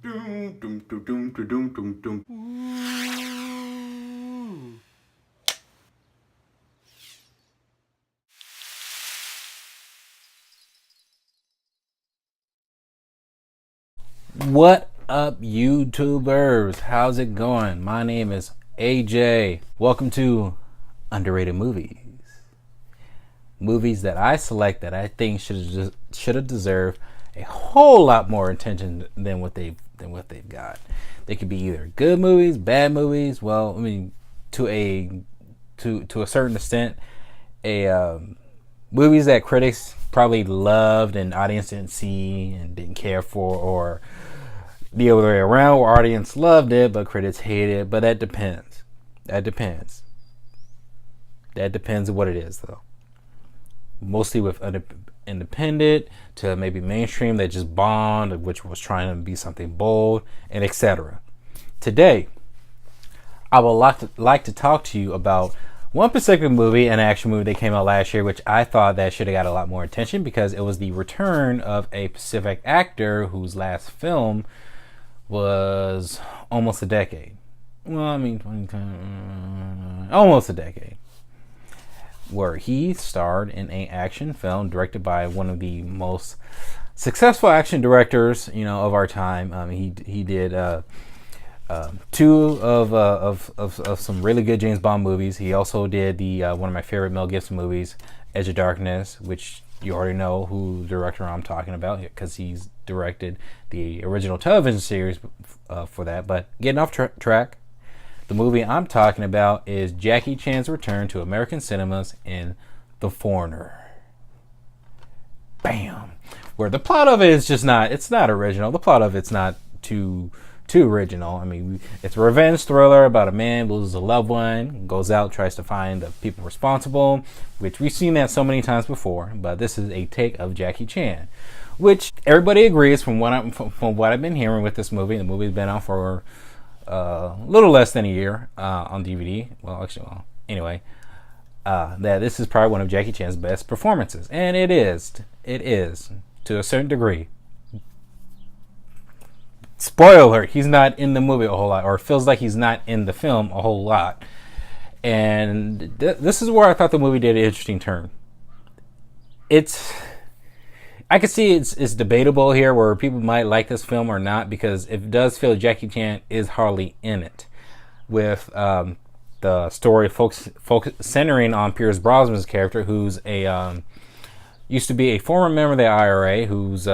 Doom, doom, doom, doom, doom, doom, doom. What up, YouTubers? How's it going? My name is AJ. Welcome to Underrated Movies. Movies that I select that I think should have deserved a whole lot more attention than what they've got. They could be either good movies, bad movies. Well, I mean, to a certain extent, a movies that critics probably loved and audience didn't see and didn't care for, or the other way around, where audience loved it but critics hated it. But that depends. That depends on what it is, though. Mostly with independent to maybe mainstream that just bombed, which was trying to be something bold, and etc. Today, I would like to talk to you about one particular movie, an action movie that came out last year, which I thought that should have got a lot more attention because it was the return of a Pacific actor whose last film was almost a decade. Well, I mean, almost a decade. Where he starred in an action film directed by one of the most successful action directors, of our time. He did two of some really good James Bond movies. He also did the one of my favorite Mel Gibson movies, Edge of Darkness, which you already know who the director I'm talking about because he's directed the original television series for that. But getting off track, the movie I'm talking about is Jackie Chan's return to American cinemas in The Foreigner. Bam! Where the plot of it is just it's not original. The plot of it's not too original. I mean, it's a revenge thriller about a man loses a loved one, goes out, tries to find the people responsible, which we've seen that so many times before. But this is a take of Jackie Chan, which everybody agrees from what I've been hearing with this movie. The movie's been out for a little less than a year on DVD. Anyway, that this is probably one of Jackie Chan's best performances, and it is to a certain degree. Spoiler alert, he's not in the movie a whole lot, or feels like he's not in the film a whole lot. And this is where I thought the movie did an interesting turn. I can see it's debatable here where people might like this film or not, because it does feel Jackie Chan is hardly in it. With the story centering on Pierce Brosnan's character, who's used to be a former member of the IRA, who's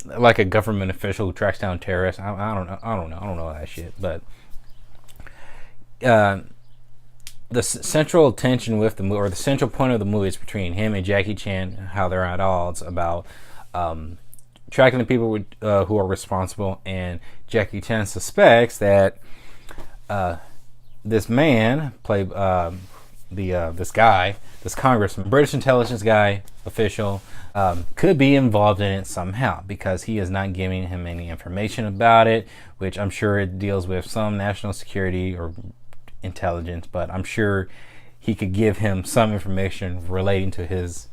like a government official who tracks down terrorists. I don't know that shit. But the central tension with the movie, or the central point of the movie, is between him and Jackie Chan, how they're at odds about tracking the people who are responsible. And Jackie Chan suspects that this man played this congressman, British intelligence guy, official, could be involved in it somehow, because he is not giving him any information about it, which I'm sure it deals with some national security or intelligence, but I'm sure he could give him some information relating to his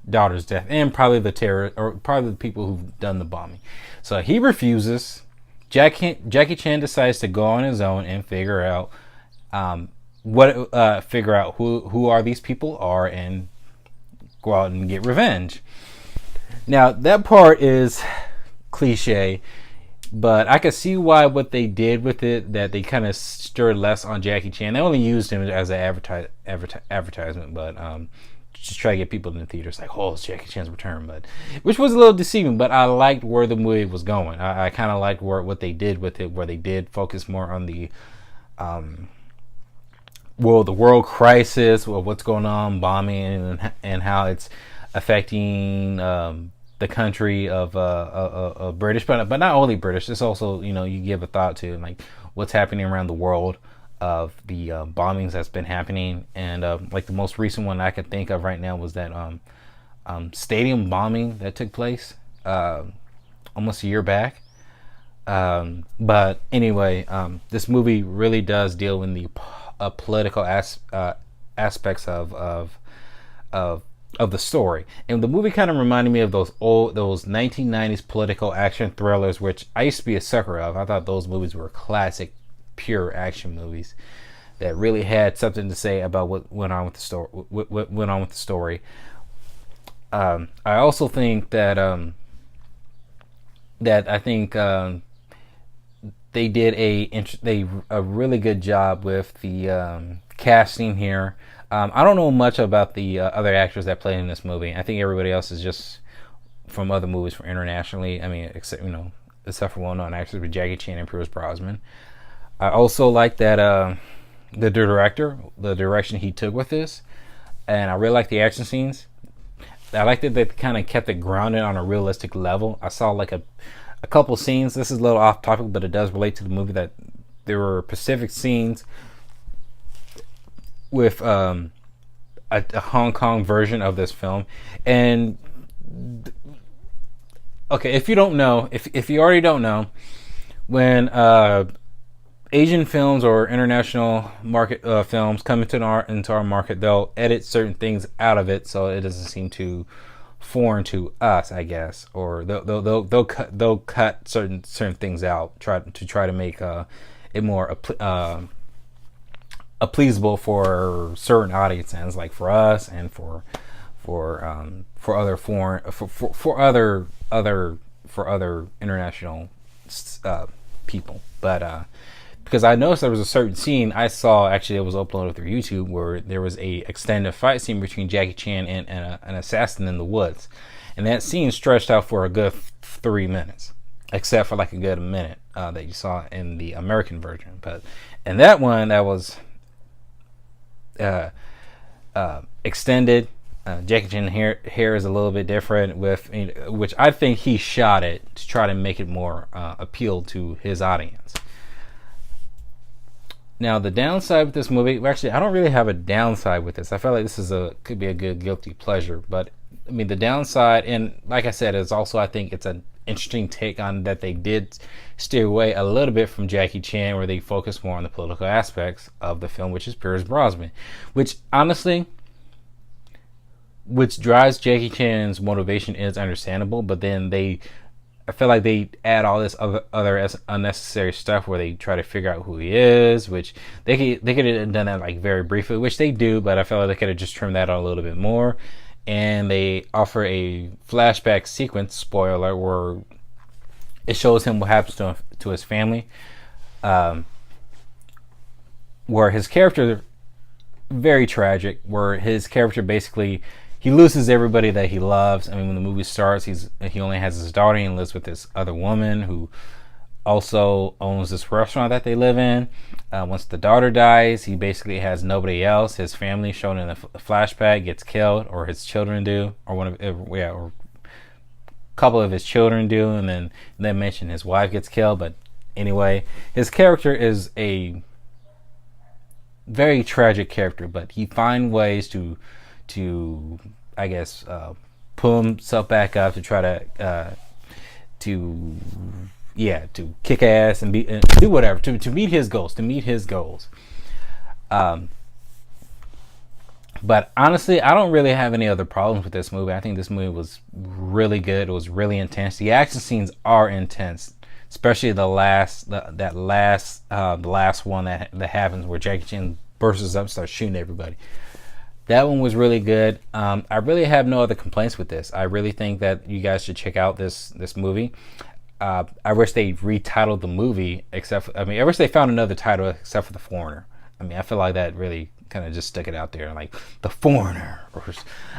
daughter's death and probably the terror, or probably the people who've done the bombing. So he refuses. Jackie Chan decides to go on his own and figure out who are these people are, and go out and get revenge. Now that part is cliche, but I could see why what they did with it, that they kind of stirred less on Jackie Chan. They only used him as an advertisement, but just try to get people in the theaters like, oh, it's Jackie Chan's return, but which was a little deceiving. But I liked where the movie was going. I kind of liked what they did with it, where they did focus more on the the world crisis, or what's going on, bombing, and how it's affecting the country of British, but not only British. It's also, you give a thought to like what's happening around the world, of the bombings that's been happening, and like the most recent one I can think of right now was that stadium bombing that took place almost a year back. But anyway, this movie really does deal in the political aspects of of the story. And the movie kind of reminded me of those 1990s political action thrillers, which I used to be a sucker of. I thought those movies were classic, pure action movies that really had something to say about what went on with the story. What went on with the story. I also think that I think they did a really good job with the casting here. I don't know much about the other actors that played in this movie. I think everybody else is just from other movies from internationally. I mean, except for well-known actors with Jackie Chan and Pierce Brosnan. I also like that the direction he took with this, and I really like the action scenes. I like that they kind of kept it grounded on a realistic level. I saw like a couple scenes. This is a little off topic, but it does relate to the movie. That there were specific scenes with a Hong Kong version of this film. And okay, if you don't know, if you already don't know, when Asian films or international market films come into our market, they'll edit certain things out of it so it doesn't seem too foreign to us, I guess, or they'll cut certain things out, try to make it more pleasable for certain audiences, like for us and for other foreign for other international people. But because I noticed there was a certain scene I saw, actually it was uploaded through YouTube, where there was a extended fight scene between Jackie Chan and an assassin in the woods, and that scene stretched out for a good 3 minutes, except for like a good minute that you saw in the American version. But in that one, that was extended. Jackie Chan hair is a little bit different, which I think he shot it to try to make it more appeal to his audience. Now, the downside with this movie, actually, I don't really have a downside with this. I feel like this could be a good guilty pleasure. But I mean, the downside, and like I said, is also I think it's an interesting take on that they did steer away a little bit from Jackie Chan, where they focus more on the political aspects of the film, which is Pierce Brosnan, which honestly, which drives Jackie Chan's motivation is understandable, but then I feel like they add all this other unnecessary stuff where they try to figure out who he is, which they could have done that like very briefly, which they do, but I feel like they could have just trimmed that out a little bit more. And they offer a flashback sequence, spoiler, where it shows him what happens to his family, where his character, very tragic, where his character basically, he loses everybody that he loves. I mean, when the movie starts, he only has his daughter and lives with this other woman who also owns this restaurant that they live in. Once the daughter dies, he basically has nobody else. His family, shown in a flashback, gets killed, or his children do, or or a couple of his children do, and then they mention his wife gets killed. But anyway, his character is a very tragic character, but he finds ways to I guess pull himself back up to try to kick ass and do whatever to meet his goals. But honestly, I don't really have any other problems with this movie. I think this movie was really good. It was really intense. The action scenes are intense, especially the last one that happens where Jackie Chan bursts up and starts shooting everybody. That one was really good. I really have no other complaints with this. I really think that you guys should check out this movie. I wish they retitled the movie, I wish they found another title except for The Foreigner. I mean, I feel like that really kind of just stuck it out there, like The Foreigner. Or,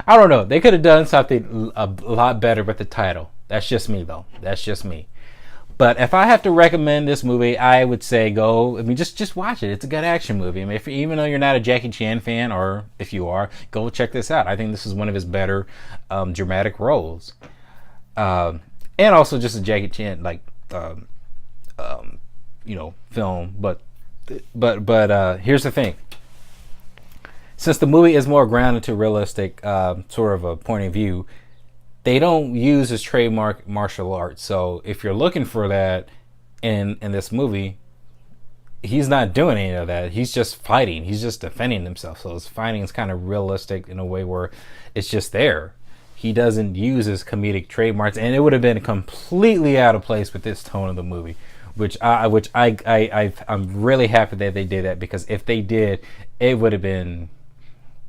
I don't know. They could have done something a lot better with the title. That's just me, though. That's just me. But if I have to recommend this movie, I would say just watch it. It's a good action movie. I mean, even though you're not a Jackie Chan fan, or if you are, go check this out. I think this is one of his better dramatic roles. And also just a Jackie Chan film. But here's the thing. Since the movie is more grounded to realistic sort of a point of view, they don't use his trademark martial arts. So if you're looking for that in this movie, he's not doing any of that. He's just fighting. He's just defending himself. So his fighting is kind of realistic in a way where it's just there. He doesn't use his comedic trademarks, and it would have been completely out of place with this tone of the movie. I'm really happy that they did that, because if they did, there would have been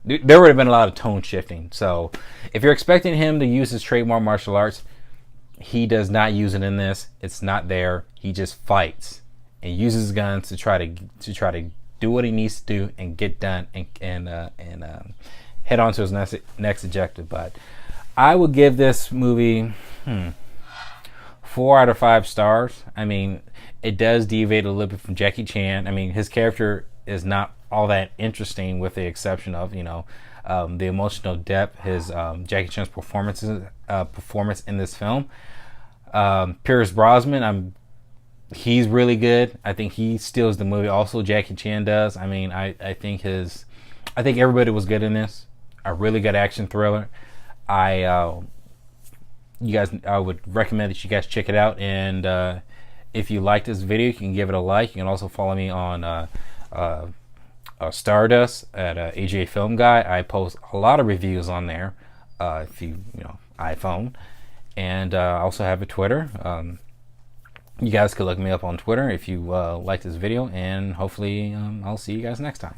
a lot of tone shifting. So if you're expecting him to use his trademark martial arts, he does not use it in this. It's not there. He just fights and uses guns to try to do what he needs to do and get done and head on to his next objective. But I would give this movie 4 out of 5 stars. I mean, it does deviate a little bit from Jackie Chan. I mean, his character is not all that interesting, with the exception of the emotional depth. His Jackie Chan's performance in this film. Pierce Brosnan, he's really good. I think he steals the movie. Also, Jackie Chan does. I mean, I think everybody was good in this. A really good action thriller. I would recommend that you guys check it out. And if you like this video, you can give it a like. You can also follow me on Stardust at AJ Film Guy. I post a lot of reviews on there. If you iPhone, and I also have a Twitter. You guys could look me up on Twitter if you like this video, and hopefully I'll see you guys next time.